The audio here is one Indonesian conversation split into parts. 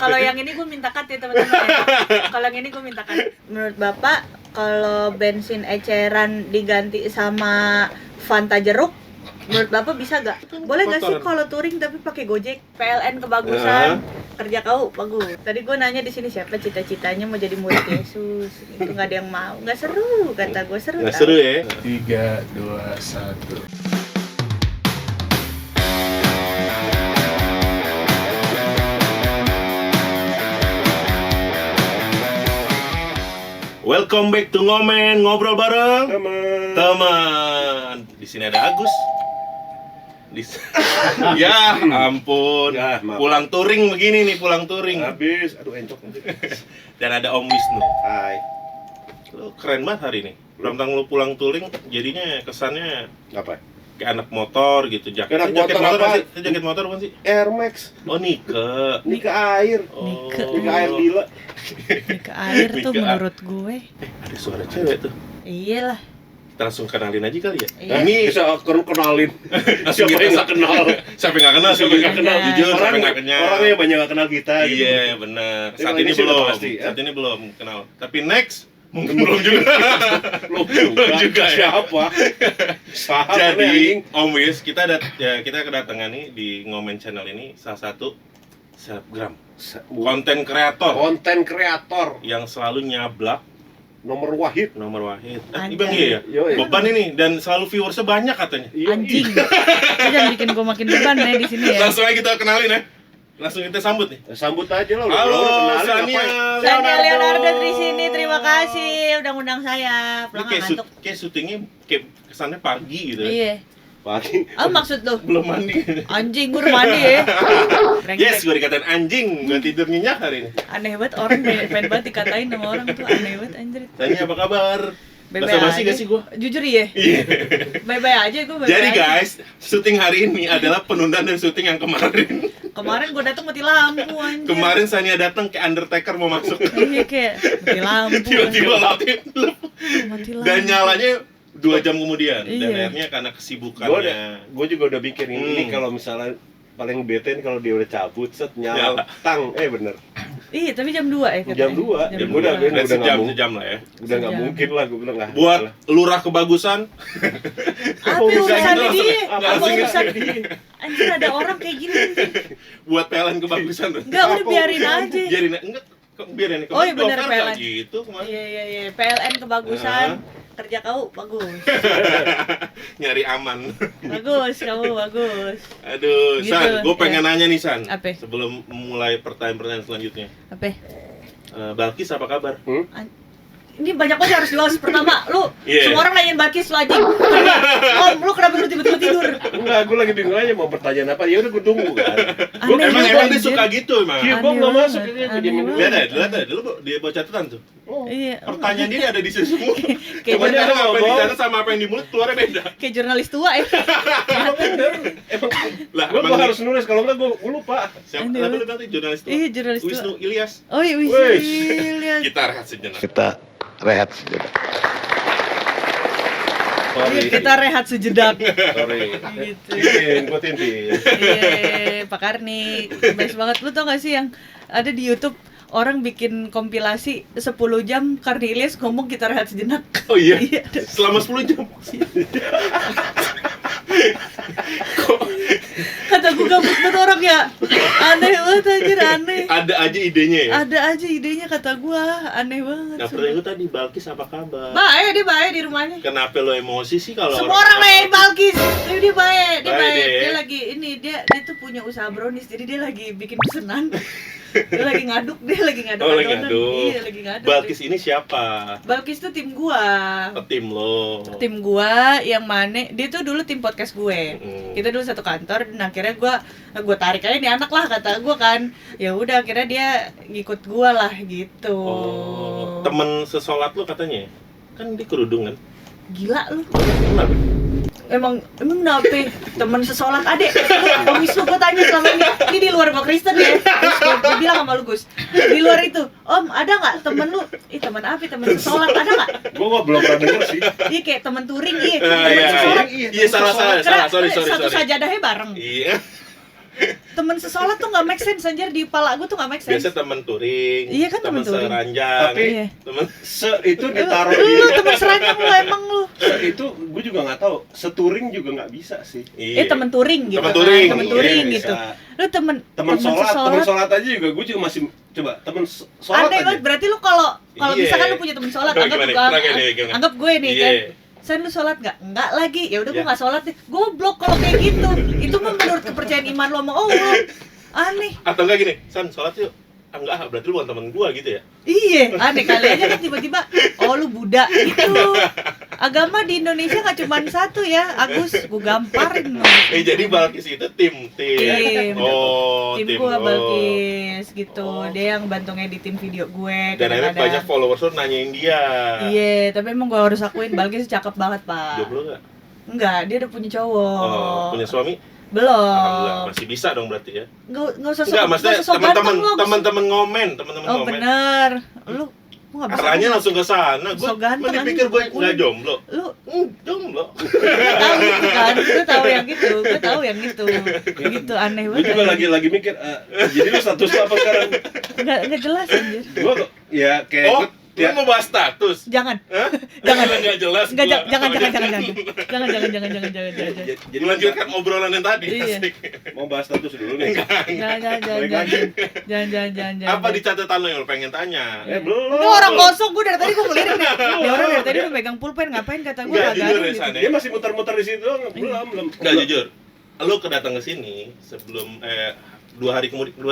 Kalau yang ini gue minta cut ya teman-teman ya. Kalau yang ini gue minta cut. Menurut Bapak, kalau bensin eceran diganti sama Fanta jeruk, menurut Bapak bisa gak? Boleh gak sih kalau touring tapi pakai Gojek? PLN kebagusan, kerja kau bagus. Tadi gue nanya di sini siapa cita-citanya mau jadi murid Yesus. Itu nggak ada yang mau. Nggak seru kata gue, seru. Nggak seru ya? 3, 2, 1. Welcome back to Ngomen, ngobrol bareng teman. Di sini ada Agus. Ya ampun, Ya, maaf. pulang touring begini nih, pulang touring. Habis, aduh encok. Dan ada Om Wisnu. Hai. Lu keren banget hari ini. Tentang lu pulang touring, jadinya kesannya Apa? kayak anak motor gitu. Anak Jaket motor motor apa? apa sih? Jaket motor apa sih? Air Max. Oh, Nike. Nika air. Oh. Nika air gila. Ini ke air tuh Nika. menurut gue. Ada suara cewek tuh. Iyalah. Kita langsung kenalin aja kali ya. Iya. Ini bisa kenalin. langsung Siapa kita yang nggak kenal? Siapa yang nggak kenal? Siapa yang nggak kenal? Jujur, siapa Orang yang nggak kenal? Orangnya banyak nggak kenal kita. gitu. Iya, benar. Tapi Saat kalau ini ini sih udah belum. pasti, ya. Saat ini belum kenal. Tapi next mungkin belum juga. Belum Belum juga ya. Siapa? Siapa nih, Jadi, anjing? Om Wis, kita kedatangan nih di Ngomen Channel ini salah satu selebgram, konten kreator Konten kreator yang selalu nyablak nomor wahid. nomor wahid. Anjay. Ibang iya ya? Yoi. Beban ini dan selalu viewersnya banyak katanya. Iya, Anjing. Lu jangan bikin gue makin beban ya di sini ya. Langsung aja kita kenalin ya. Langsung kita sambut nih. Sambut aja lah. Halo, kenalin Sania. apa? Sania Leonardo di sini, terima kasih udah ngundang saya. Ini Pulang kayak, ngantuk. kayak syutingnya kayak kesannya pagi gitu ya. Iya. Pagi. Apa maksud lu? Belum mandi. Anjing, gue udah mandi ya. Yes, gue dikatain anjing, gue tidur nyenyak hari ini. Aneh banget orang pengen banget dikatain sama orang tuh, aneh banget anjir. Tanya apa kabar? Bye-bye Basa-basi aja. gak sih gue? Jujur iya. Iya. Bye-bye aja gue, bye-bye Jadi aja. guys, syuting hari ini adalah penundaan dari syuting yang kemarin. Kemarin gue datang mati lampu anjir. Kemarin Sania datang kayak Undertaker mau masuk. Iya kayak mati lampu. Tiba-tiba mati Mati lampu. dan nyalanya 2 jam kemudian. Dan Iya. akhirnya karena kesibukannya. Gue juga udah mikir ini kalau misalnya paling bete nih kalau dia udah cabut set nyala Ya. tang bener Iya, tapi jam 2 ya katanya. Jam 2. Jam Ya, dua. gua udah Dan nggak sejam mungkin. lah ya. udah nggak Sejam. mungkin lah gue bilang nggak Buat lurah kebagusan. Apa urusannya langsung- dia? apa Apa langsung urusan gitu. dia? Anjir ada orang kayak gini anjir. Buat PLN kebagusan. Enggak, udah biarin aja. Biarin enggak biarin Oh, iya bener, Dover PLN. nggak gitu kemarin. Iya. PLN kebagusan. Kerja kau bagus. Nyari aman. Bagus, kamu bagus. Aduh, Gitu, San, gue pengen ya. nanya nih San. Apa? Sebelum mulai pertanyaan-pertanyaan selanjutnya. Apa? Balkis apa kabar? Ini banyak banget yang harus jelas. Pertama, lu Iya. semua orang nanyain Balkis lu anjing. Om, lu kenapa lu tiba-tiba tidur? Enggak, gue lagi bingung aja mau pertanyaan apa. Ya udah gue tunggu kan. Aneh Emang banget, dia anjir. suka gitu emang. Iya, gue Aneh nggak masuk banget, ini. aneh Dia banget. Lihat deh, dulu dia bawa catatan tuh. Iya. Pertanyaan dia ada di situ semua. Kayak Cuma bener apa yang ngomong. di sana sama apa yang di mulut keluarnya beda. Kayak jurnalis tua ya. Emang bener. Emang Lah, gue emang harus nulis kalau enggak gue lupa. siapa? Aneh Apa banget. lu nanti jurnalis tua? Iya, jurnalis tua. Wisnu Ilyas. Oh iya, Wih. lihat. Kita rehat sejenak. Kita rehat sejenak. Iya, kita rehat sejedak. Sorry. Gitu. Tintin, gue tintin. Iya, Pak Karni, best banget. Lu tau gak sih yang ada di YouTube orang bikin kompilasi 10 jam Karni Ilyas ngomong kita rehat sejenak. Oh iya. Iya, ada. Selama 10 jam. Kata gue gabut banget orang ya. Aneh banget anjir, aneh. Ada aja idenya ya. Ada aja idenya kata gue, aneh banget. Nah, pertanyaan gue tadi Balkis apa kabar? Baik, dia baik di rumahnya. Kenapa lo emosi sih kalau Semua orang lain Balkis. Dia baik, dia Baik baik. deh. Dia lagi ini dia tuh punya usaha brownies. Jadi dia lagi bikin pesanan. Dia lagi ngaduk. Oh, lagi adonan. ngaduk. Iya, lagi ngaduk. Balkis ini siapa? Balkis tuh tim gua. Oh, tim lo. Tim gua yang mana dia tuh dulu tim podcast gue. Kita dulu satu kantor dan akhirnya gua tarik aja nih anak lah kata gua kan. Ya udah akhirnya dia ngikut gua lah gitu. Oh, temen sesolat lo katanya ya? Kan dia kerudung kan? Gila lu. Kenapa? Emang kenapa temen sesolat adek? Om Wisnu gue tanya selama ini di luar gue Kristen ya. Terus gue bilang sama lu Gus, di luar itu, Om ada nggak temen lu? Temen apa? Temen sesolat ada nggak? Gue belum pernah denger sih. Iya kayak temen touring iya. Iya, Temen sesolat. iya, salah, sorry. Satu sajadahnya bareng. Iya. Temen sesolat tuh nggak make sense anjir, di kepala gue tuh nggak make sense. Biasa temen touring, Iya kan, temen touring. seranjang, Tapi Iya. temen itu ditaruh di Lu temen seranjang lu emang lu. itu gue juga nggak tahu. Setouring juga nggak bisa sih. iya. Temen touring gitu. Temen touring. Temen Iya, touring bisa. gitu. Lu temen Teman sholat aja juga gue juga masih coba teman sholat aneh aja. banget, berarti lu kalau Iya. misalkan lu punya temen sholat, Coba anggap gimana? gua, Terangin deh, gimana? anggap gue nih Iya. kan. San, lu sholat nggak? Enggak lagi. Ya udah gue Iya. nggak sholat deh. Goblok kalau kayak gitu. Itu mah menurut kepercayaan iman lo sama Allah. Aneh. Atau enggak gini, San sholat yuk. Ah, enggak, berarti lu bukan temen gua gitu ya. Iya, aneh kali aja kan tiba-tiba, oh lu Buddha gitu. Agama di Indonesia nggak cuma satu ya, Agus, gue gamparin lu. Jadi Balkis itu tim. Tim. Oh, Tim gue Balkis gitu, Oh. dia yang bantu ngeditin video gue. Dan akhirnya kadang-kadang. banyak followers lu nanyain dia. Iya, tapi emang gue harus akuin Balkis cakep banget, Pak. Jomblo enggak? Enggak, dia udah punya cowok. Oh, punya suami? Belum. Alhamdulillah, masih bisa dong berarti ya. Enggak usah Enggak, maksudnya sok teman-teman ganteng lu, Agus. teman-teman ngomen, teman-teman Oh, ngomen. bener. Lu nggak bisa. Arahnya langsung ke sana. Gua So ganteng, pikir gue anjing. enggak jomblo. Lu Jomblo. tahu gitu kan, gue tahu yang gitu, gitu aneh Gue banget. juga lagi mikir jadi lu status lu apa sekarang? nggak jelas anjir. Gue ya kayak Oh, lu ya, mau bahas status? Jangan, Hah? Jangan. Enggak jelas. nggak gua. jangan. jadi Melanjutkan obrolan yang tadi. Iya. asik. mau bahas status dulu nih. Jangan. Apa di catatan lo yang lo pengen tanya? Belum. Ini orang kosong, gue dari tadi gue ngelirik nih. Ini orang dari tadi udah megang pulpen, ngapain kata gue Enggak, agak jujur ya, gitu. San, ya. Dia masih muter-muter di situ belum. Enggak jujur. Lo kedatang ke sini sebelum 2 hari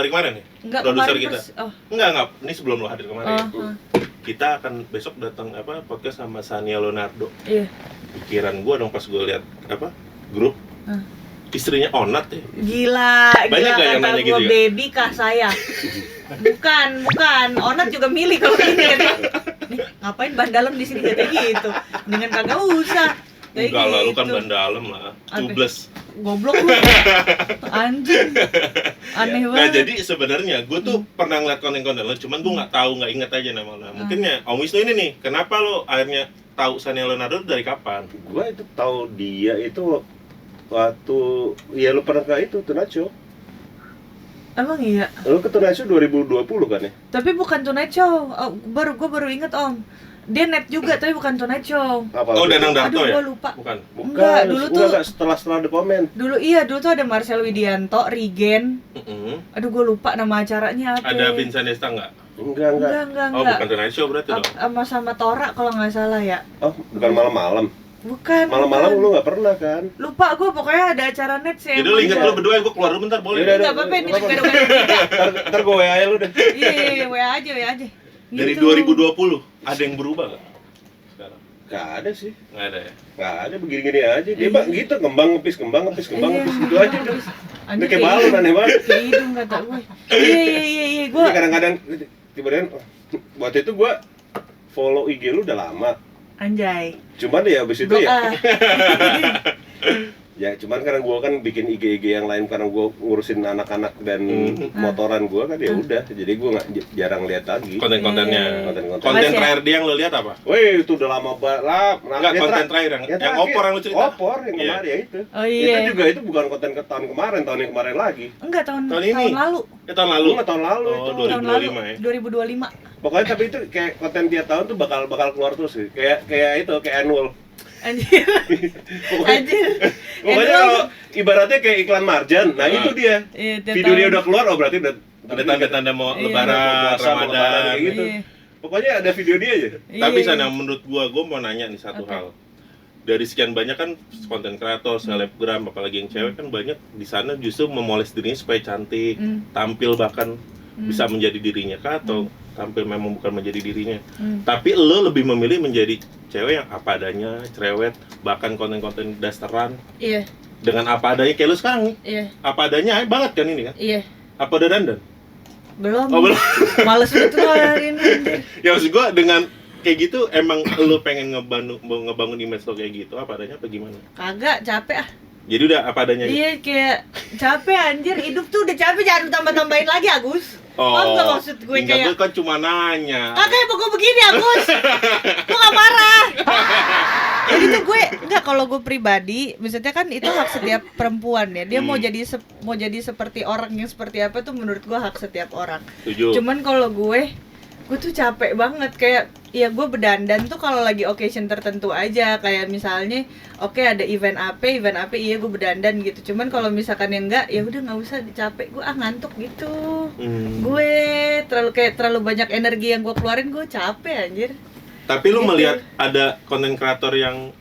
kemarin ya? Enggak, Produser kemarin kita. Oh, Enggak. Ini sebelum lo hadir kemarin. Kita akan besok datang podcast sama Sania Leonardo. iya. Pikiran gua dong pas gua lihat grup istrinya Onat ya. Gila Banyak nggak yang kata nanya gue gitu ya? baby kah saya? Bukan. Onat juga milih kalau gini katanya. Nih, ngapain bandalem di sini katanya gitu. Dengan kagak usah. Kayak Enggak lah, lu kan gitu. bandalem lah. Apa? Tubeless. Goblok lu. Anjing. Aneh Nah, banget. jadi sebenarnya gue tuh pernah ngeliat konten-konten lo, cuman gue nggak tahu, nggak inget aja nama lo. Mungkin ya Om Wisnu ini nih, kenapa lo akhirnya tahu Sania Leonardo dari kapan? Gue itu tahu dia itu waktu ya lu pernah ke itu Tunacho. Emang iya. Lu ke Tunacho 2020 kan ya? Tapi bukan Tonight Show. Oh, gue baru inget Om. Dia net juga tapi bukan Tonight Show. Apa? Oh, Danang Darto Aduh, ya? gue lupa. Bukan. Enggak, dulu tuh setelah ada komen. dulu tuh ada Marcel Widianto, Rigen. Aduh, gue lupa nama acaranya apa. Ada Vincent Desta nggak? Enggak. Enggak. Oh, bukan Tonight Show berarti dong. Sama Tora kalau nggak salah ya. Oh, bukan malam-malam. Bukan. Malam-malam bukan. lu nggak pernah kan? Lupa gue, pokoknya ada acara net sih. Jadi lo inget lo berdua, gue keluar dulu bentar boleh? Yaudah, Enggak apa-apa, ini Nggak juga ada. Ntar gue WA lu deh. Iya, WA aja. Dari Gitu. 2020 ada yang berubah nggak? Sekarang Gak ada sih. nggak ada ya. Gak ada begini-gini aja. Dia bang gitu kembang ngepis gitu aja udah. Anjir, Udah kayak balon aneh banget. Kayak hidung kata gue. Iya, gue. Jadi kadang-kadang tiba-tiba waktu itu gue follow IG lu udah lama. Anjay. Cuman ya abis itu Blok ya. A. Ya cuman karena gue kan bikin IG yang lain karena gue ngurusin anak-anak dan motoran gue kan ya udah. Jadi gue nggak jarang lihat lagi. Konten-kontennya. Konten-konten. Konten Mas ya? terakhir dia yang lo lihat apa? Wih itu udah lama banget. Enggak, konten terakhir yang opor yang lu cerita. Opor yang Iya. kemarin ya itu. Oh iya. Itu juga itu bukan konten ke tahun yang kemarin lagi. Enggak, tahun Tahun ini? lalu. Ya tahun lalu. Enggak tahun lalu Oh, itu. Tahun lalu 2025 ya. 2025. Pokoknya tapi itu kayak konten tiap tahun tuh bakal keluar terus sih. Kayak itu kayak annual. Anjir. Pokoknya, pokoknya kalau ibaratnya kayak iklan Marjan. Nah, itu dia. Iya, tiap Video dia tahun. udah keluar oh berarti udah Ada tanda-tanda mau Iya. lebaran, Puasa, mau lebaran, Ramadan. kayak gitu. Iya. Pokoknya ada video dia aja. Tapi Iya. San, yang menurut gua mau nanya nih satu Apa? hal. Dari sekian banyak kan konten kreator, selebgram, apalagi yang cewek kan banyak di sana justru memoles dirinya supaya cantik, tampil bahkan bisa menjadi dirinya kah atau tampil memang bukan menjadi dirinya. Tapi lo lebih memilih menjadi cewek yang apa adanya, cerewet, bahkan konten-konten dasteran Iya, dengan apa adanya kayak lo sekarang nih. iya, Apa adanya banget kan ini kan? iya. Apa udah dandan? Belum. Oh, belum. Males betul hari ini. Anjir. Ya maksud gua dengan kayak gitu emang lo pengen ngebangun image lo kayak gitu apa adanya apa gimana? Kagak, capek ah. Jadi udah apa adanya aja? Iya, kayak capek anjir, hidup tuh udah capek, jangan tambah-tambahin lagi Agus. Oh, enggak maksud gue enggak, kayak gue kan cuma nanya. kagak emang gue begini Agus. Gue gak marah. Jadi tuh gue enggak, kalau gue pribadi, maksudnya kan itu hak setiap perempuan ya. Dia mau jadi seperti orang yang seperti apa tuh menurut gue hak setiap orang. Setuju. Cuman kalau gue tuh capek banget, kayak ya gue berdandan tuh kalau lagi occasion tertentu aja, kayak misalnya oke, ada event apa iya gue berdandan gitu. Cuman kalau misalkan yang enggak, ya udah nggak usah, capek gue, ngantuk gitu. Gue terlalu banyak energi yang gue keluarin, gue capek anjir. Tapi lu Gitu. melihat ada konten kreator yang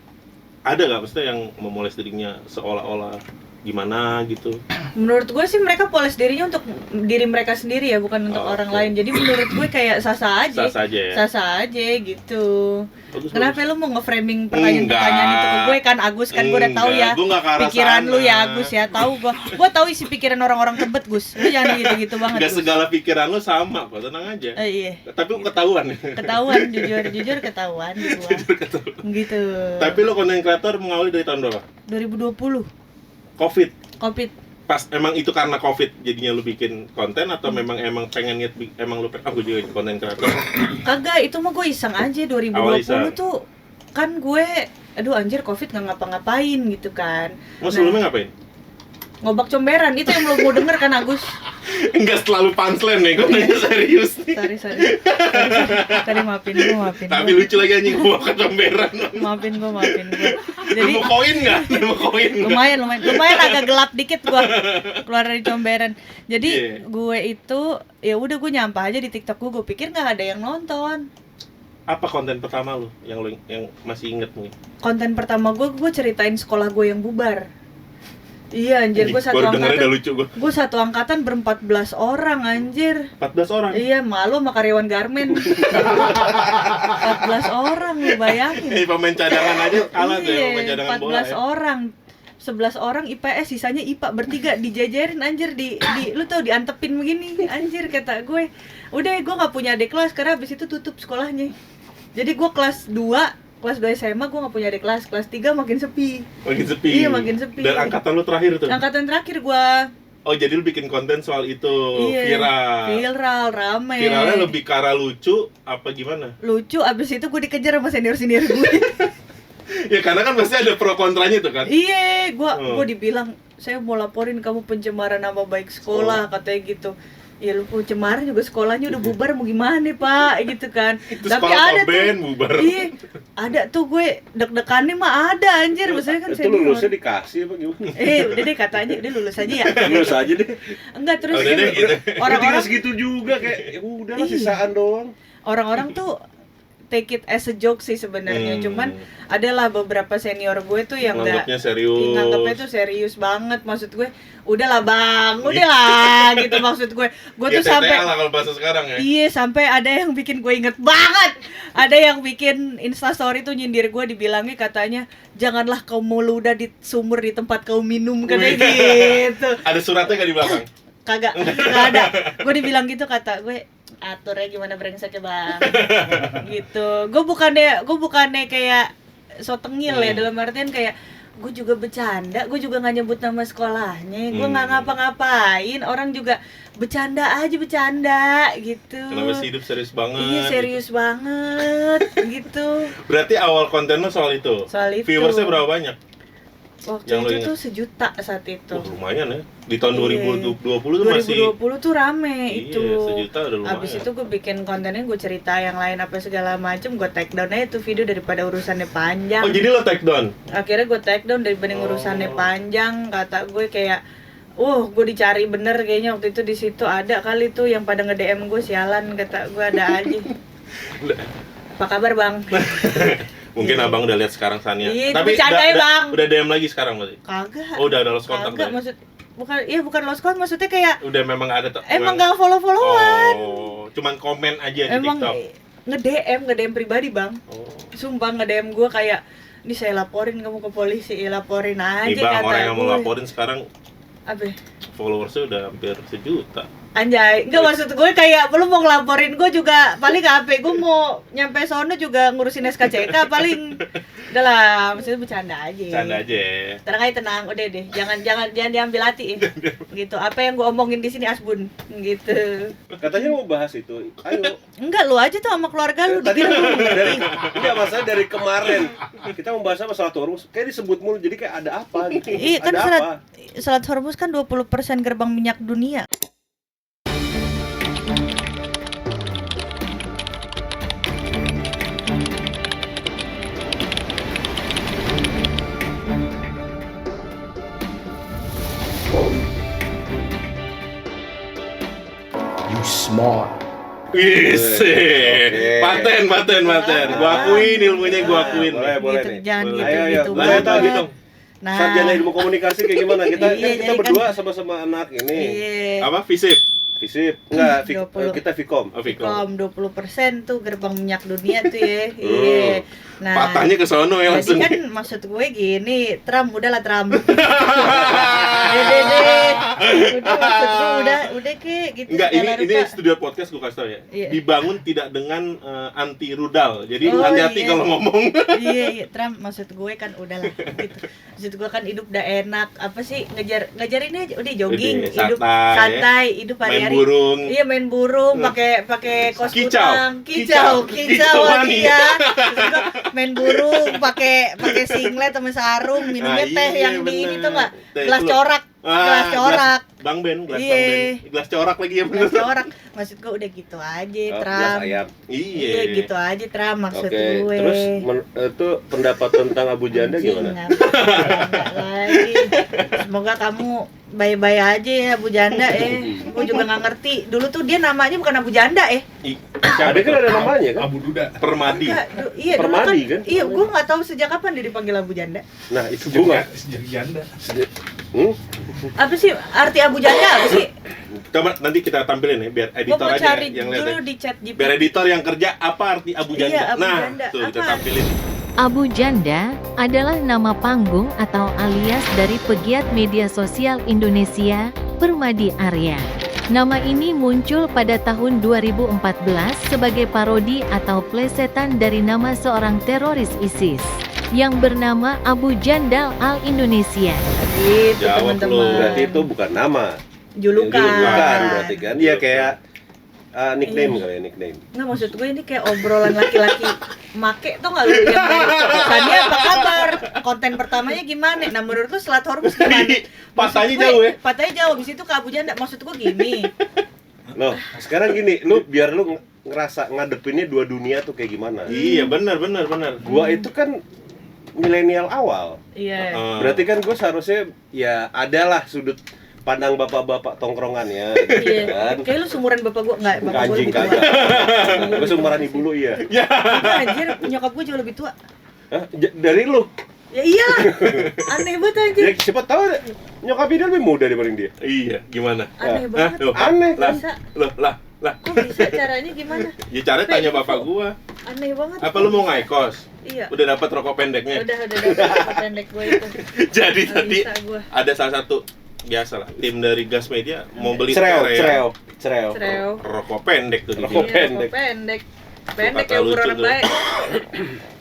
ada nggak, maksudnya yang memoles dirinya seolah-olah gimana gitu? Menurut gue sih mereka poles dirinya untuk diri mereka sendiri ya, bukan untuk orang lain. Jadi menurut gue kayak sah-sah aja. Sah-sah aja ya? Sah-sah aja gitu. Bagus, Kenapa bagus. lu mau nge-framing pertanyaan itu ke gue kan, Agus kan? Gue udah tahu ya Gua nggak ke arah pikiran sana. lu ya, Agus ya. Tahu gue tahu isi pikiran orang-orang Tebet, Gus. Lu jangan gitu-gitu banget. Nggak Gus. segala pikiran lu sama kok, tenang aja. Iya. Tapi ketahuan. Ketahuan, jujur ketahuan di gua. Gitu. Tapi lu konten kreator mengawali dari tahun berapa? 2020 Covid. Covid. Pas emang itu karena Covid jadinya lu bikin konten atau memang pengen niat emang lu aku juga konten kreator? Kagak, itu mah gue iseng aja. 2020 Awal iseng. tuh kan gue, aduh anjir, Covid nggak ngapa-ngapain gitu kan. Mau sebelumnya ngapain? Ngobak comberan, itu yang lo mau denger kan, Agus? Enggak selalu punchline nih, gue nanya serius nih. Sorry. Tadi maafin gue. Tapi lucu lagi anjing, gua ke comberan. Maafin gue. Jadi Nemu koin nggak? lumayan agak gelap dikit gue keluar dari comberan. Jadi Yeah. gue itu ya udah, gue nyampah aja di TikTok gue pikir nggak ada yang nonton. Apa konten pertama lu yang masih inget mungkin? Konten pertama gue ceritain sekolah gue yang bubar. Iya anjir, gue satu Baru dengernya udah angkatan. lucu gua. Gue satu angkatan ber-14 orang anjir. 14 orang. Iya, malu sama karyawan garmen. 14 orang, lu bayangin. Pemain cadangan aja kalah tuh ya, pemain Iya, cadangan 14 bola ya. orang. 11 orang IPS, sisanya IPA, bertiga dijajarin anjir, di lu tau, diantepin begini anjir, kata gue. Udah, gue nggak punya adik kelas karena habis itu tutup sekolahnya. Jadi gue kelas 2 SMA gue nggak punya adik kelas 3 makin sepi. Makin sepi. Iya, makin sepi. Dan angkatan lu terakhir tuh. Angkatan terakhir gue. Oh, jadi lu bikin konten soal itu Iya, viral. rame. Viralnya lebih ke arah lucu apa gimana? Lucu, abis itu gue dikejar sama senior gue. Ya karena kan pasti ada pro kontranya tuh kan. Iya, gue dibilang, saya mau laporin kamu pencemaran nama baik sekolah, katanya gitu. Ya lu pencemaran juga, sekolahnya udah bubar, mau gimana Pak, gitu kan. Itu Tapi sekolah ada band tuh, bubar. iya, ada tuh gue deg-degannya mah ada anjir, maksudnya kan Itu lulusnya dikasih apa gimana? udah deh katanya, udah lulus aja ya. Lulus aja deh. Enggak, terus Oh, udah deh, gitu. orang-orang segitu juga kayak ya udahlah Iya. sisaan doang. orang-orang tuh take it as a joke sih sebenarnya. Cuman Hmm. adalah beberapa senior gue tuh yang Nganggapnya serius. nganggapnya tuh serius banget. Maksud gue, udahlah bang, udahlah gitu maksud gue. Gue Ya, tuh sampai TTA lah kalau bahasa sekarang ya. iya, sampai ada yang bikin gue inget banget. Ada yang bikin instastory tuh nyindir gue, dibilangnya katanya, janganlah kau meludah di sumur di tempat kau minum, katanya gitu. Ada suratnya nggak di belakang? Kagak ada. Gue dibilang gitu, kata gue, aturnya gimana brengseknya bang. Gitu. Gue bukannya kayak so tengil ya, dalam artian kayak gue juga bercanda, gue juga nggak nyebut nama sekolahnya, gue nggak ngapa-ngapain, orang juga bercanda gitu. Kenapa sih hidup serius banget? Iya, serius banget gitu. Berarti awal konten lo soal itu? Soal itu. Viewersnya berapa banyak? Waktu Yang lo itu ingat? tuh 1 juta saat itu. Wah, lumayan ya. Di tahun Iya. 2020 tuh masih 2020 tuh rame itu. Iya, 1 juta udah lumayan. Abis itu gue bikin kontennya, gue cerita yang lain apa segala macem, gue take down aja tuh video daripada urusannya panjang. Oh, jadi lo take down? Akhirnya gue take down dibanding urusannya panjang. Kata gue kayak, gue dicari bener kayaknya waktu itu. Di situ ada kali tuh yang pada nge-DM gue, sialan, kata gue, ada aja. Apa kabar bang? Mungkin Iya. abang udah lihat sekarang Sania. Iya, itu Tapi bercanda ya, Bang. udah DM lagi sekarang berarti? Kagak. Oh, udah lost kontak Kagak, berarti? bukan lost kontak, maksudnya kayak Udah memang ada emang gak follow-followan. Oh, cuman komen aja di Emang TikTok. nge-DM pribadi bang. Oh. Sumpah nge-DM gue kayak, ini saya laporin kamu ke polisi. Ya laporin aja, Nih bang, kata orang yang mau gue. laporin sekarang Apa? followersnya udah hampir 1 juta. Anjay, enggak maksud gue kayak lu mau ngelaporin gue juga paling HP gue mau nyampe sono juga ngurusin SKCK paling udah lah, maksudnya bercanda aja. Canda aja. Tenang aja, tenang, udah deh, jangan diambil hati gitu. Apa yang gue omongin di sini Asbun gitu. Katanya mau bahas itu. Ayo. Enggak, lu aja tuh sama keluarga lu Tadi dikira lu dari enggak masalah dari kemarin kita membahas apa salat hormus kayak disebut mulu jadi kayak ada apa gitu. Iya kan, Ada salat hormus kan 20% gerbang minyak dunia. You smart. Wis. Oke. Paten. Gua akuin ilmunya, gua akuin. Boleh Gitu, nih. jangan Boleh. gitu Ayo, gitu. Lanjut banget. lagi dong. Nah, Sarjana ilmu komunikasi kayak gimana? Kita Iya, kita jadi kan- berdua sama-sama anak ini. iya. Apa Visip? Visip. Enggak, 20. kita Vkom. Oh, Viko. Kom 20% tuh gerbang minyak dunia tuh ya. Iya. Nah, Patahnya ke sono ya jadi langsung. kan maksud gue gini, Trump udahlah Trump. Deh. Udah maksud gue udah kayak gitu. Enggak, segala ini rupa. studio podcast gue kasih tau ya. Iya. Dibangun tidak dengan anti rudal. Jadi Oh, hati-hati iya. kalau ngomong. Iya, Trump maksud gue kan udahlah gitu. Maksud gue kan hidup udah enak. Apa sih ngejar ini aja udah jogging, Udah, hidup santai, santai, hidup Main hari-hari. burung. Iya, main burung, pakai kos kutang, Kicau mania. Terus gua main burung, pakai singlet sama sarung, minumnya Ah, teh iya, yang di ini bener. tuh enggak? Teh Gelas itu loh. corak. Gelas corak. Bang Ben, gelas Iya. Bang Ben. Gelas corak lagi ya bener. Gelas corak. Maksud gue udah gitu aja, Oh, Trump. gelas ayam. Iya. Iya, gitu aja, Trump maksud Oke, gue. terus itu pendapat tentang Abu Janda Anjing, gimana? enggak lagi. Semoga kamu baik-baik aja ya Abu Janda Gue juga nggak ngerti. Dulu tuh dia namanya bukan Abu Janda Ada kan ada namanya kan? Abu Duda. Permadi. Enggak, iya dulu Permadi, kan? Iya, gue nggak tahu sejak kapan dia dipanggil Abu Janda. Nah, itu gua. Sejak janda. Hmm? Apa sih arti Abu Janda apa sih? Coba nanti kita tampilin ya biar Gue editor mau aja cari yang lihat. dulu Ya. di chat GPT. Biar editor yang kerja apa arti Abu Janda. Iya, Abu nah, Janda. tuh kita Apa? tampilin. Abu Janda adalah nama panggung atau alias dari pegiat media sosial Indonesia, Permadi Arya. Nama ini muncul pada tahun 2014 sebagai parodi atau plesetan dari nama seorang teroris ISIS yang bernama Abu Jandal al-Indonesia. Gitu, Jawab teman-teman. lu. Berarti itu bukan nama. julukan. Julukan berarti kan. Iya kayak nickname kali ya, nickname. Nggak, maksud gue ini kayak obrolan laki-laki make tau nggak lu yang kayak Sania apa kabar, konten pertamanya gimana, nah menurut lu selat hormus gimana? Patahnya Maksud gue, jauh ya. patahnya jauh, abis itu ke Abu Janda. Maksud gue gini, Loh, sekarang gini, lu biar lu ngerasa ngadepinnya dua dunia tuh kayak gimana. Iya, benar. Gua itu kan milenial awal. iya. Berarti kan gue seharusnya ya adalah sudut pandang bapak-bapak tongkrongannya gitu Iya, kan. kayak lu sumuran bapak gue, nggak, bapak gue Anjing lebih tua. kagak. Gue sumuran ibu lu iya. Enggak, anjir, nyokap gue jauh lebih tua. Hah? Dari lu. Ya iyalah, aneh banget anjir. Ya siapa tahu nyokap dia lebih muda dibanding dia. Iya, gimana? Aneh banget. Loh, Aneh kan? Bisa, lah. kok bisa caranya gimana? Ya cara tanya bapak gua. Aneh banget. Apa lu mau ngaikos? Iya. Udah dapat rokok pendeknya? Udah dapat pendek gue itu. Jadi Nggak tadi bisa gua. ada salah satu biasa lah tim dari Gas Media mau beli Cereo. Cereo. rokok pendek tuh di Rokok sini. Iya, pendek. pendek Kata ya umur lucu orang tuh. baik.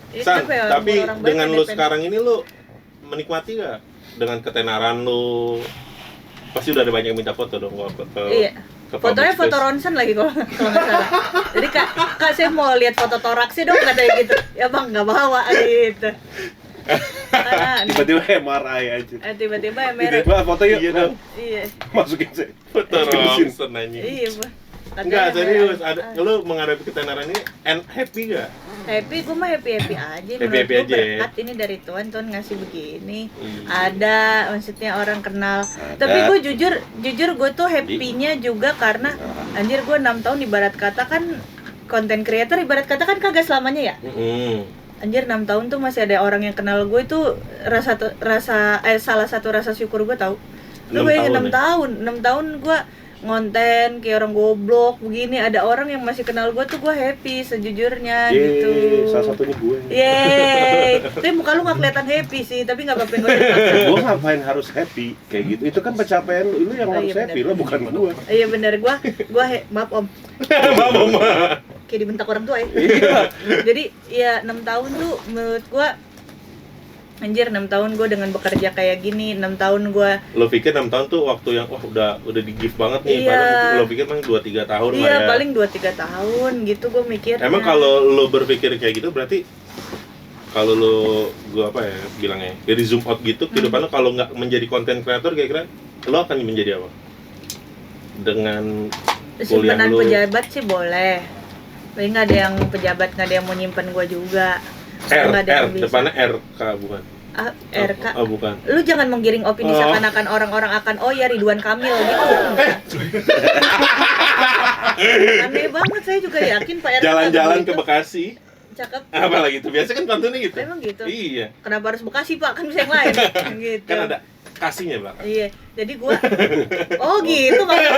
Itu San, apa ya, tapi umur orang baik, dengan lu pendek-pendek. sekarang ini lu menikmati gak? Dengan ketenaran lu pasti udah ada banyak yang minta foto dong gua ke Iya. ke Fotonya public foto space. ronsen lagi kalau nggak salah. Jadi kak saya mau lihat foto toraksnya dong, katanya gitu. Ya bang nggak bawa gitu. Karena Tiba-tiba MRI aja. tiba-tiba ya merek. Tiba foto yuk. Iya dong. Iya. Masukin sih. Foto Masukin. ronsen anjing. Iya, Bah. Katanya Enggak, serius. merek. Ada lu menghadapi ketenaran ini happy gak? Happy, gue mah happy aja. Happy-happy Menurut gue aja. berkat ini dari Tuhan ngasih begini. Iya. Ada, maksudnya orang kenal. Tapi gue jujur gue tuh happy-nya juga karena anjir gue 6 tahun ibarat kata kan content creator, ibarat kata kan kagak selamanya ya. Anjir 6 tahun tuh masih ada orang yang kenal gue, itu salah satu rasa syukur gue tau. Lu 6 bayangin tahun 6 tahun gue ngonten kayak orang goblok begini, ada orang yang masih kenal gue tuh gue happy sejujurnya gitu. Salah satunya gue. Yeay, tapi muka lu nggak kelihatan happy sih, tapi nggak apa-apa gue. Gue ngapain harus happy kayak gitu? Itu kan pencapaian lu yang Oh, harus iya, happy, bener. lo bukan gue. Iya bener, gue maaf om, Mama. kayak dibentak orang tua ya. Iya. Jadi ya 6 tahun tuh menurut gue, anjir 6 tahun gue dengan bekerja kayak gini, 6 tahun gue. Lo pikir 6 tahun tuh waktu yang udah di gift banget nih, Iya. padahal lo pikir emang 2-3 tahun lah Iya ya. paling 2-3 tahun gitu gue mikir. Emang kalau lo berpikir kayak gitu berarti kalau lo gua apa ya bilangnya dari zoom out gitu kehidupan lo, kalau nggak menjadi konten kreator kira-kira lo akan menjadi apa? Dengan kuliah simpanan lu. pejabat sih boleh, tapi nggak ada yang pejabat, nggak ada yang mau nyimpen gue juga. R, Nggak ada yang bisa. depannya RK bukan? RK. Oh, bukan. Lu jangan menggiring opini Oh. seakan-akan orang-orang akan oh ya Ridwan Kamil gitu. Aneh banget, saya juga yakin Pak RK Jalan-jalan nggak ke begitu. Bekasi. Cakep. Apa lagi tuh? Biasa kan pantunnya gitu. Emang gitu. Iya. Kenapa harus Bekasi Pak? Kan bisa yang lain. Gitu. Kan ada kasihnya belakang. Iya, jadi gua oh gitu maksudnya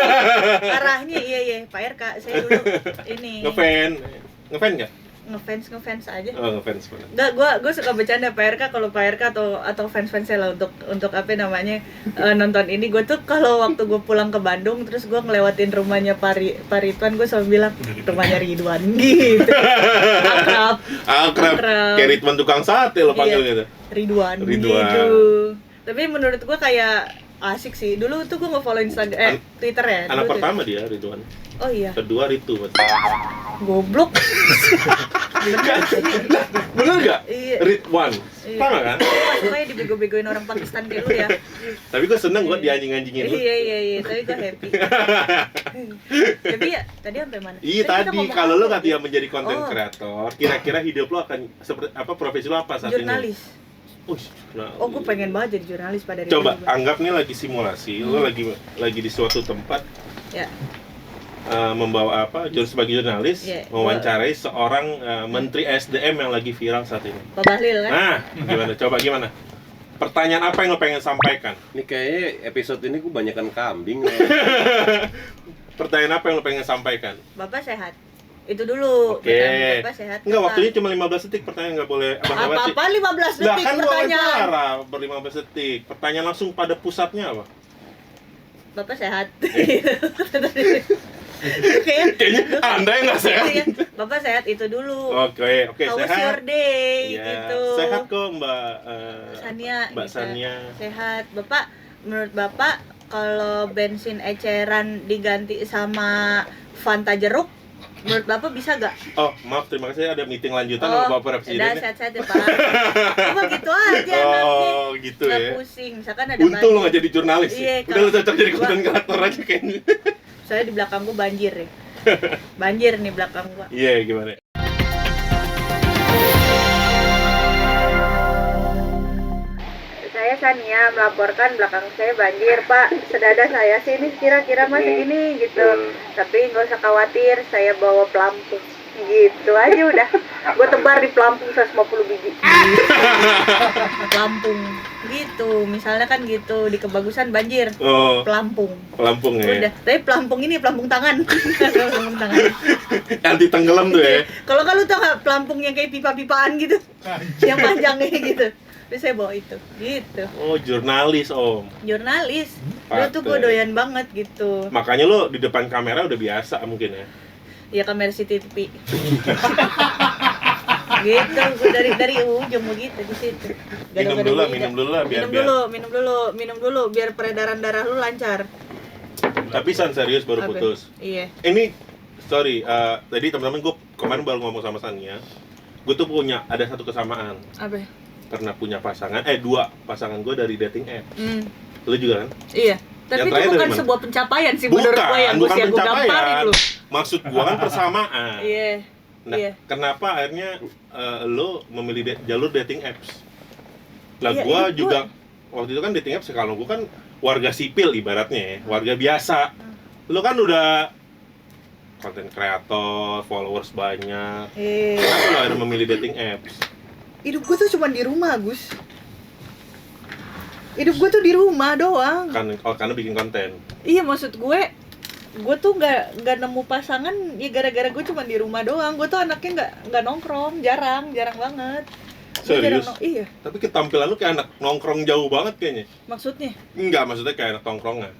arahnya. Iya Pak RK, saya dulu ini Ngefan nggak? ngefans aja. Oh, ngefans bener. Enggak, gua suka bercanda Pak RK, kalau Pak RK atau fans-fansnya lah untuk apa namanya nonton ini. Gue tuh kalau waktu gue pulang ke Bandung terus gue ngelewatin rumahnya Pak Ridwan, gue selalu bilang rumahnya Ridwan gitu. Akrab. Kayak Ridwan tukang sate lo panggil Iya. gitu. Ridwan gitu. Tapi menurut gue kayak asik sih. Dulu tuh gue nge-follow Instagram Twitter ya. Anak Dulu tuh. pertama dia Ridwan. Oh iya. Kedua Ritu. Goblok. Bener nggak? Iya. Ridwan. Iya. Sama kan? Supaya dibego-begoin orang Pakistan kayak lu ya. Tapi gue seneng gue dianjing-anjingin lu. Iya, tapi gue happy. Tapi ya, tadi sampai mana? Iya kita tadi ngomong kalau apa lo gitu? katanya menjadi konten Oh. kreator, kira-kira hidup lo akan seperti apa, profesi lo apa saat Jurnalis. ini? Jurnalis. Oh, gue pengen banget jadi jurnalis pada hari Coba ini. anggap nih lagi simulasi, lo lagi di suatu tempat Ya. membawa sebagai jurnalis, Iya. mewawancarai seorang menteri SDM yang lagi viral saat ini. Pak Bahlil kan? Nah, gimana? Pertanyaan apa yang lo pengen sampaikan? Ini kayaknya episode ini gue banyakan kambing. Pertanyaan apa yang lo pengen sampaikan? Bapak sehat. Itu dulu. Oke. Pertanyaan Bapak sehat. Enggak, Pak. waktunya cuma 15 detik, pertanyaan nggak boleh abang-abang sih. Apa-apa 15 Lah detik kan gua pertanyaan. wawancara ber-15 detik. Pertanyaan langsung pada pusatnya apa? Bapak sehat. Kayaknya Anda yang nggak sehat. Iya, Bapak sehat itu dulu. Oke, How was sehat. your day? Iya, Gitu. sehat kok Mbak Sania. Mbak gitu. Sania. Sehat. Bapak, menurut Bapak kalau bensin eceran diganti sama Fanta jeruk, menurut Bapak bisa gak? Oh, maaf, terima kasih ada meeting lanjutan sama Bapak Presiden. Udah sehat-sehat ya Pak. Cuma gitu aja anaknya. Oh, gitu Nggak ya. pusing, misalkan ada Untung lo banjir. nggak jadi jurnalis. Iya, Udah lo cocok jadi gua- konten kreator aja kayaknya. Soalnya di belakang gua banjir ya. Banjir nih belakang gua. Iya, gimana? Saya Sania melaporkan belakang saya banjir Pak. Sedada saya sih ini kira-kira masih gini gitu. Tapi nggak usah khawatir, saya bawa pelampung. Gitu aja udah. Gue tebar di pelampung 150 biji. Pelampung gitu. Misalnya kan gitu di Kebagusan banjir. Oh, Pelampung. pelampung ya. Udah. Tapi pelampung ini pelampung tangan. Pelampung tangan. Anti tenggelam tuh ya. Kalau lu tau nggak pelampung yang kayak pipa-pipaan gitu, yang panjangnya gitu. Terus saya bawa itu, gitu. Oh, jurnalis Om. Jurnalis. Dulu tuh gue Patut. doyan banget gitu. Makanya lo di depan kamera udah biasa mungkin ya. Ya kamera CCTV. Gitu, gue dari ujung begitu di situ. Minum dulu lah biar Minum dulu biar peredaran darah lu lancar. Tapi San serius baru Apa? putus. Iya. Ini sorry, tadi teman-teman gue kemarin baru ngomong sama Sania. Gue tuh ada satu kesamaan. Apa? Pernah punya pasangan, dua pasangan gue dari dating app. Lu juga kan? Iya. Tapi Yang itu terakhir bukan dari mana? sebuah pencapaian sih menurut gue yang gue bukan gamparin pencapaian. lu. Maksud gue kan persamaan. Iya. Nah, Iya. kenapa akhirnya lo memilih jalur dating apps? Lah Iya, gue itu juga waktu itu kan dating apps, kalau gue kan warga sipil ibaratnya ya, warga biasa. Lo kan udah konten kreator, followers banyak. Kenapa lo akhirnya memilih dating apps? Hidup gue tuh cuma di rumah, Gus. Hidup gue tuh di rumah doang. Karena bikin konten. Iya, maksud gue gue tuh nggak nemu pasangan ya gara-gara gue cuma di rumah doang. Gue tuh anaknya nggak nongkrong, jarang banget. Gua Serius? iya. Tapi ketampilan lu kayak anak nongkrong jauh banget kayaknya. Maksudnya? Enggak, maksudnya kayak anak tongkrongan.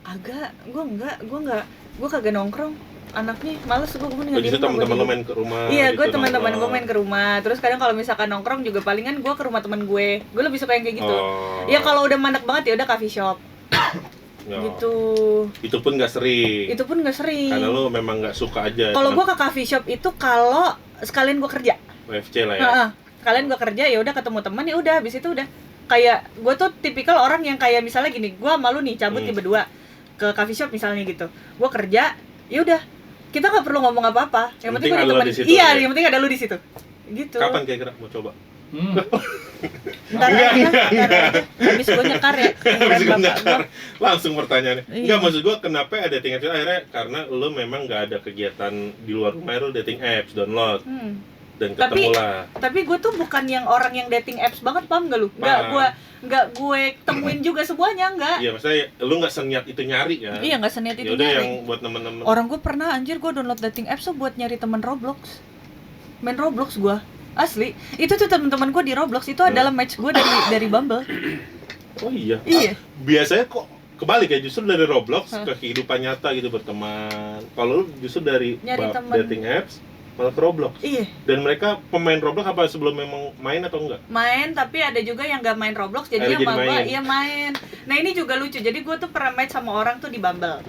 Agak, gue kagak nongkrong. Anaknya males gue mendingan Oh, di justru rumah. teman-teman gua lu main ke rumah. Iya, gue gitu, teman-teman gue nongkrong. main ke rumah. Terus kadang kalau misalkan nongkrong juga palingan gue ke rumah temen gue. Gue lebih suka yang kayak gitu. Oh. Ya kalau udah mandek banget ya udah coffee shop. Ya. Gitu. Itu pun nggak sering. Itu pun nggak sering. Karena lu memang nggak suka aja. Kalau gue ke coffee shop itu kalau sekalian gue kerja. WFC lah ya. Heeh. Sekalian gue kerja ya udah ketemu teman ya udah habis itu udah. Kayak gue tuh tipikal orang yang kayak misalnya gini, gue malu nih cabut nih berdua ke coffee shop misalnya gitu. Gue kerja, ya udah. Kita nggak perlu ngomong apa-apa. Yang penting ada ada teman. lu di situ Iya, aja. yang penting ada lu di situ. Gitu. Kapan kira-kira mau coba? Ntar aja. Habis gue nyekar ya. Habis Bapak gua nyekar. gua. Langsung pertanyaannya. Iya. Enggak, maksud gua kenapa ada dating apps akhirnya karena lu memang nggak ada kegiatan di luar rumah, lu dating apps download dan ketemu lah. Tapi gue tuh bukan yang orang yang dating apps banget, paham gak lu? Nggak gue temuin juga semuanya, nggak. Iya, maksudnya lu nggak seniat itu nyari ya. Iya, nggak seniat itu Ya udah nyari. yang buat temen-temen. Orang gue pernah anjir gue download dating apps tuh buat nyari temen Roblox. Main Roblox gue. Asli. Itu tuh temen-temen gue di Roblox itu adalah match gue dari Bumble. Oh iya. Iya. Biasanya kok kebalik ya, justru dari Roblox ke kehidupan nyata gitu berteman. Kalau lu justru dari Nyari teman. dating apps malah ke Roblox. Iya. Dan mereka pemain Roblox apa sebelum memang main atau enggak? Main, tapi ada juga yang gak main Roblox jadi Ada sama jadi gue main. iya main. Nah ini juga lucu, jadi gue tuh pernah match sama orang tuh di Bumble.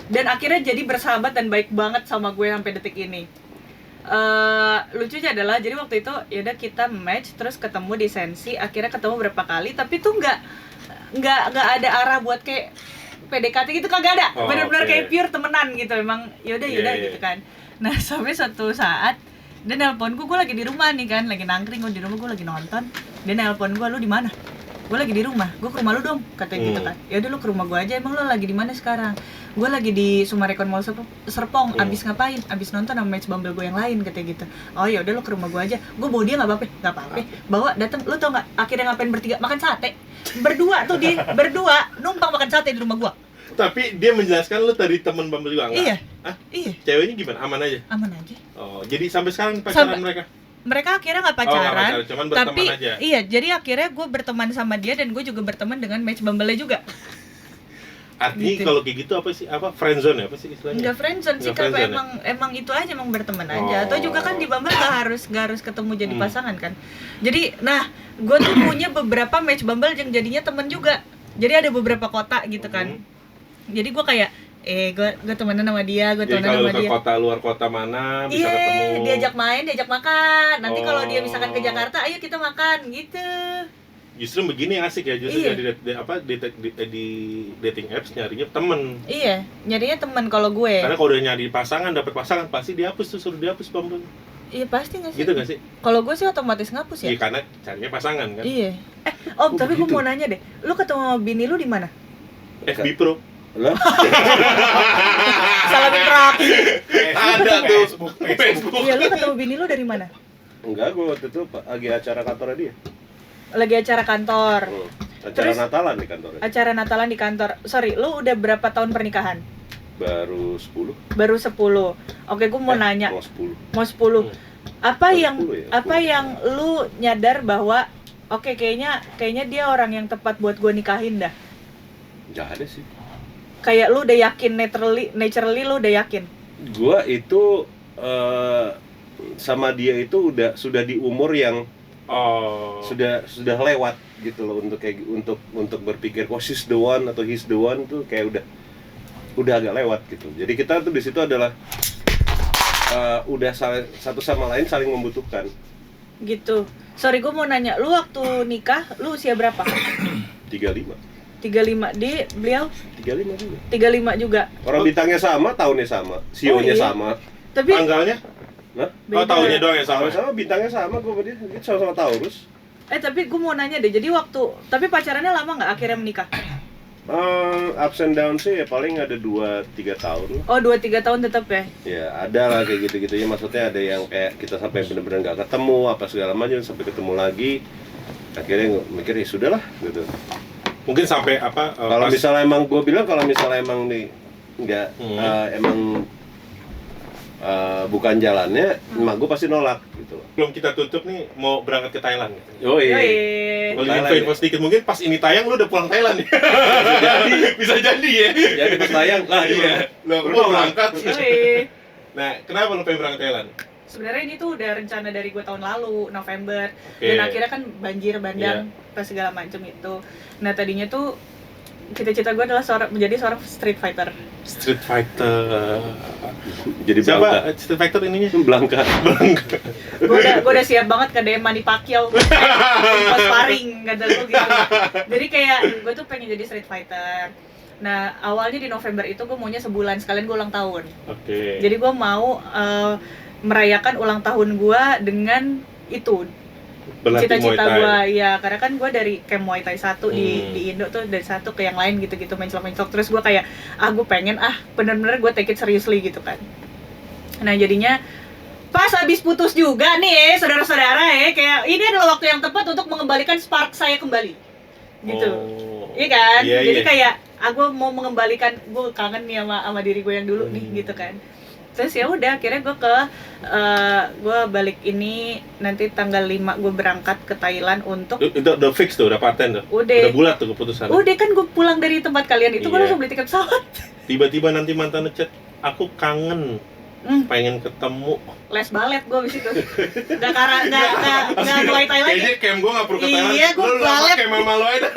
Dan akhirnya jadi bersahabat dan baik banget sama gue sampai detik ini. Lucunya adalah jadi waktu itu ya udah kita match terus ketemu di Sensi, akhirnya ketemu berapa kali tapi tuh nggak ada arah buat kayak PDKT gitu, kagak ada. Oh, Benar-benar oke. kayak pure temenan gitu, emang yaudah Iya. gitu kan. Nah sampai suatu saat dia nelpon gue lagi di rumah nih kan, lagi nangkring gue di rumah, gue lagi nonton. Dia nelpon gue, lu di mana? Gue lagi di rumah, gue ke rumah lu dong, katanya gitu kan. Ya udah lu ke rumah gue aja, emang lu lagi di mana sekarang? Gue lagi di Sumarekon Mall Serpong. Abis ngapain? Abis nonton sama match Bumble gue yang lain, katanya gitu. Oh ya udah lu ke rumah gue aja. Gue bawa dia nggak apa-apa, bawa datang. Lu tau nggak? Akhirnya ngapain bertiga? Makan sate. Berdua tuh dia, berdua numpang makan sate di rumah gue. Tapi dia menjelaskan lu tadi temen Bumble juga enggak? Iya. Hah? Iya, Ceweknya gimana? Aman aja? aman aja. Oh, jadi sampai sekarang pacaran Sampai- mereka? Mereka akhirnya nggak Oh, nggak pacaran, pacaran, cuman berteman tapi aja. iya, jadi akhirnya gue berteman sama dia dan gue juga berteman dengan match Bumble juga. Artinya Gitu. kalau kayak gitu apa sih? Apa friendzone ya? Apa sih istilahnya? Enggak friendzone sih, Nggak kalau friendzone emang itu aja, emang berteman aja. Oh. Atau juga kan di Bumble gak harus ketemu jadi Hmm. pasangan kan. Jadi, nah, gue tuh punya beberapa match Bumble yang jadinya temen juga. Jadi ada beberapa kota gitu kan. Jadi gue kayak, gue temenan sama dia, gue Jadi temenan kalau sama ke dia. kota luar kota mana bisa Iya, ketemu. diajak main, diajak makan. Nanti kalau dia misalkan ke Oh. Jakarta, ayo kita makan gitu. Justru begini asik ya, justru Iya. jadi di dating apps nyarinya temen. Iya, nyarinya temen kalau gue. Karena kalau udah nyari pasangan, dapet pasangan pasti dihapus tuh, suruh dihapus Bumble. Iya pasti nggak sih? Gitu gak sih? Kalau gue sih otomatis ngapus ya. Iya, karena carinya pasangan kan. Iya. Om, tapi gue begitu? mau nanya deh, lu ketemu sama bini lu di mana? FB Pro. Lah, Salamin proxy. Ada tuh Facebook. Iya, lu ketemu bini lu dari mana? enggak, gue waktu itu lagi acara kantornya dia. Lagi acara kantor. Acara Terus? Natalan di kantornya. Acara Natalan di kantor. Sorry, lu udah berapa tahun pernikahan? Baru 10. Baru 10. Oke, gue mau nanya. Mau 10. Mau 10. Apa Baru yang 10 ya? apa yang lu nyadar bahwa oke, kayaknya dia orang yang tepat buat gue nikahin dah. Enggak ada sih. Kayak lu udah yakin naturally lu udah yakin. Gua itu sama dia itu sudah di umur yang Oh. sudah lewat gitu loh untuk kayak untuk berpikir oh she's the one atau he's the one tuh kayak udah agak lewat gitu. Jadi kita tuh di situ adalah udah satu sama lain saling membutuhkan. Gitu. Sorry, gue mau nanya, lu waktu nikah lu usia berapa? 35 di beliau 35 juga. 35 juga. Orang bintangnya sama, tahunnya sama, Oh, sionya iya? sama. Tapi Tanggalnya? Nah, Oh, tahunnya doang ya sama. sama bintangnya sama gua sama dia. Dia sama-sama Taurus. tapi gue mau nanya deh. Jadi tapi pacarannya lama nggak akhirnya menikah? Ups and downs sih ya paling ada 2-3 tahun lah. Oh, 2-3 tahun tetap ya. Ya ada lah kayak gitu-gitu ya, maksudnya ada yang kayak kita sampai bener-bener nggak ketemu apa segala macam sampai ketemu lagi akhirnya mikir ya sudahlah gitu. Mungkin sampai apa? Kalau misalnya emang gue bilang kalau misalnya emang nih nggak Hmm. emang bukan jalannya, emak gue pasti nolak gitu. Belum kita tutup nih, mau berangkat ke Thailand gitu. Oh iya. Yoi. Boleh Thailand info ya? sedikit, mungkin pas ini tayang lu udah pulang Thailand ya? Bisa jadi ya? Jadi pas tayang lah Iya. Lo mau berangkat? Yoi. Nah, kenapa lu pengen berangkat Thailand? Sebenarnya ini tuh udah rencana dari gue tahun lalu, November. Oke. Dan akhirnya kan banjir bandang, pas segala macem itu. Nah tadinya tuh cita-cita gue adalah menjadi seorang street fighter. Street Fighter. Jadi Siapa Street Fighter ininya? Blanka. Gue udah siap banget ke DM Manny Pacquiao, pas sparring kata gue gitu. Jadi kayak gue tuh pengen jadi street fighter. Nah awalnya di November itu gue maunya sebulan sekalian gue ulang tahun. Oke. Jadi gue mau merayakan ulang tahun gue dengan itu. Berlatih Muay Cita-cita Thai. gue ya, karena kan gue dari camp Muay Thai satu di Indo tuh, dari satu ke yang lain gitu-gitu, menclok-menclok. Terus gue kayak gue pengen bener-bener gue take it seriously gitu kan. Nah jadinya pas habis putus juga nih saudara-saudara kayak ini adalah waktu yang tepat untuk mengembalikan spark saya kembali gitu. Oh. Iya kan? Iya, Jadi iya. kayak gue mau mengembalikan, gue kangen nih sama diri gue yang dulu nih gitu kan. Terus ya udah akhirnya gue balik ini nanti tanggal 5 gue berangkat ke Thailand untuk Itu udah fix tuh, udah paten tuh. Udah. Udah bulat tuh keputusan. udah kan gue pulang dari tempat kalian itu gue Iya. langsung beli tiket pesawat. Tiba-tiba nanti mantan ngechat, aku kangen, pengen ketemu. Les balet gue abis itu. Gak mulai Thailand. Kayaknya camp gue gak perlu ke Thailand. Iya, gua Lu balet. camp sama lo aja.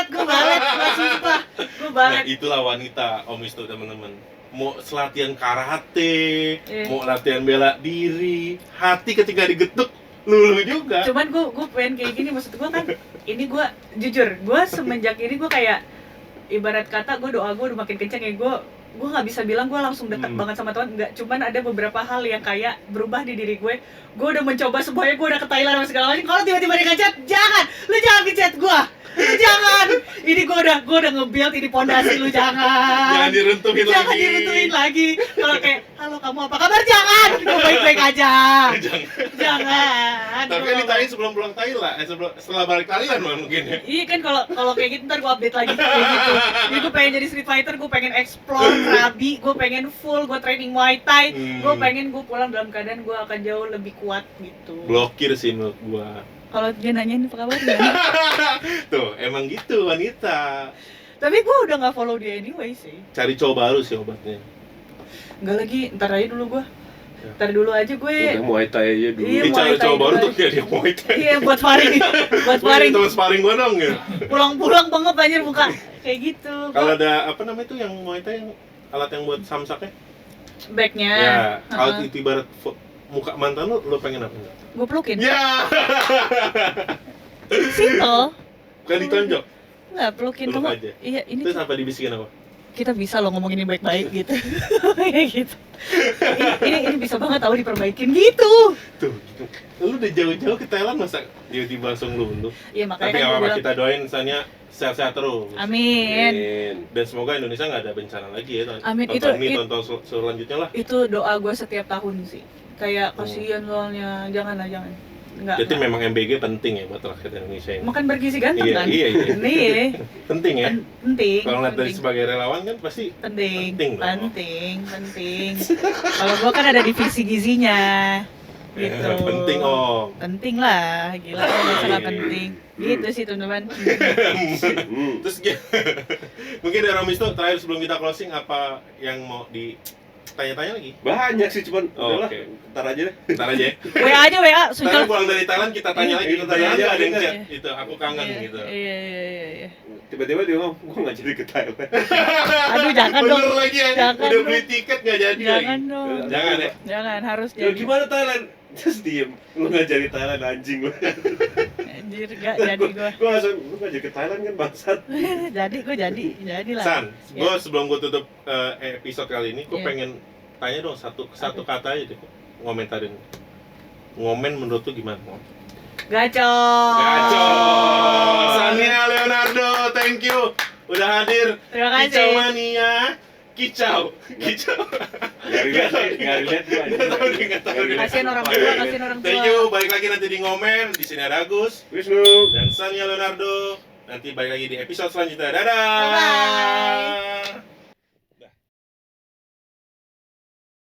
Gue balet, gak sumpah. Gue Nah, balet. itulah wanita, Om Istu teman-teman. Mau latihan karate, Iya. mau latihan bela diri, hati ketika digetuk lulu juga. Cuman gue pengen kayak gini, maksud gue kan ini gue jujur, gue semenjak ini gue kayak ibarat kata gue doa gue udah makin kenceng ya, gue nggak bisa bilang gue langsung dekat banget sama Tuhan, nggak. Cuman ada beberapa hal yang kayak berubah di diri gue udah mencoba semuanya, gue udah ke Thailand sama segala macam. Kalau tiba-tiba dia ngechat, lu jangan ngechat gue, lu jangan. Ini gue udah nge-build ini pondasi, lu jangan Diruntuhin jangan lagi. diruntuhin lagi. Kalau kayak halo kamu apa kabar, jangan, gue baik-baik aja. Jangan. Tapi kan ditanya sebelum pulang Thailand, setelah balik Thailand mungkin ya. Iya kan, kalau kayak gitu ntar gue update lagi kayak gitu. Jadi gue pengen jadi street fighter, gue pengen explore Krabi, gue pengen full, gue training Muay Thai, gue pengen gue pulang dalam keadaan gue akan jauh lebih kuat gitu. Blokir sih menurut gua. Kalau dia nanyain apa kabarnya, Tuh, emang gitu wanita. tapi gue udah nggak follow dia anyway sih. Cari cowok baru sih obatnya. Nggak lagi, ntar aja dulu gue. Ntar dulu aja gue. Udah Muay Thai aja dulu. Iya, Ini cari Muay Thai cowok baru dulu tuh kayak dia Muay Thai. Iya buat sparring, buat Wih, sparring. teman sparring gua dong ya. Pulang-pulang banget anjir muka kayak gitu. Kalau ada apa namanya itu yang Muay Thai, yang alat yang buat samsaknya? Backnya. Ya, alat itu ibarat muka mantan lu pengen apa? Gue pelukin. Ya, Simple. bukan ditonjok. Nggak, pelukin Peluk kamu. aja. Iya, ini Terus apa dibisikin apa? kita bisa loh ngomong ini baik-baik gitu. Kayak gitu. Ini bisa banget tahu diperbaikin gitu. Tuh, gitu. Lu udah jauh-jauh ke Thailand masa tiba-tiba langsung lu. Iya makanya Tapi kan apa gue bilang, kita doain misalnya sehat-sehat terus. amin. Dan semoga Indonesia nggak ada bencana lagi ya. Amin. Tonton selanjutnya lah. Itu doa gue setiap tahun sih. Kayak kasihan soalnya, janganlah jangan. Enggak. Jadi memang MBG penting ya buat rakyat Indonesia ini. Makan bergizi ganteng Iya, kan? iya. Nih, Penting ya. penting. Kalau ngeliat dari penting. sebagai relawan kan pasti penting, penting dong. penting. Kalau gua kan ada divisi gizinya, gitu. penting om. Penting lah, gila kalau masalah Iya. penting. Gitu sih teman-teman. Terus mungkin dari Om Wisnu terakhir sebelum kita closing apa yang mau ditanya-tanya lagi? Banyak sih, cuman Oh, udahlah, oke. ntar aja deh. Ntar aja ya. WA aja WA, Ntar sudah. pulang dari Thailand kita tanya lagi. Kita tanya aja, ada yang ada chat nggak? itu aku kangen gitu. Iya. Tiba-tiba dia ngomong, gua nggak jadi ke Thailand. Aduh jangan dong. Bener lagi ya. Jangan Udah dong. beli tiket nggak jadi Jangan lagi. dong. Jangan ya. Jangan, harus Ya jadi. gimana Thailand? Just diem, lu nggak jadi Thailand anjing lu. Anjir, gak jadi gua. Gua langsung, lu nggak jadi ke Thailand kan bangsat. Jadilah. San, Ya. gue sebelum gue tutup episode kali ini, gue Iya. pengen tanya dong satu kata aja deh, ngomentarin. Ngomen menurut lu gimana? Gacor. Gacor. Sania Leonardo, thank you udah hadir. Terima kasih. Kicau mania, kicau. Nggak relate gua anjing. Nggak tahu. Kasihin orang tua, kasihin orang tua. Thank you, balik lagi nanti di ngomen. Di sini ada Agus Wisnu. dan Sania Leonardo. Nanti balik lagi di episode selanjutnya. Dadah. Bye-bye.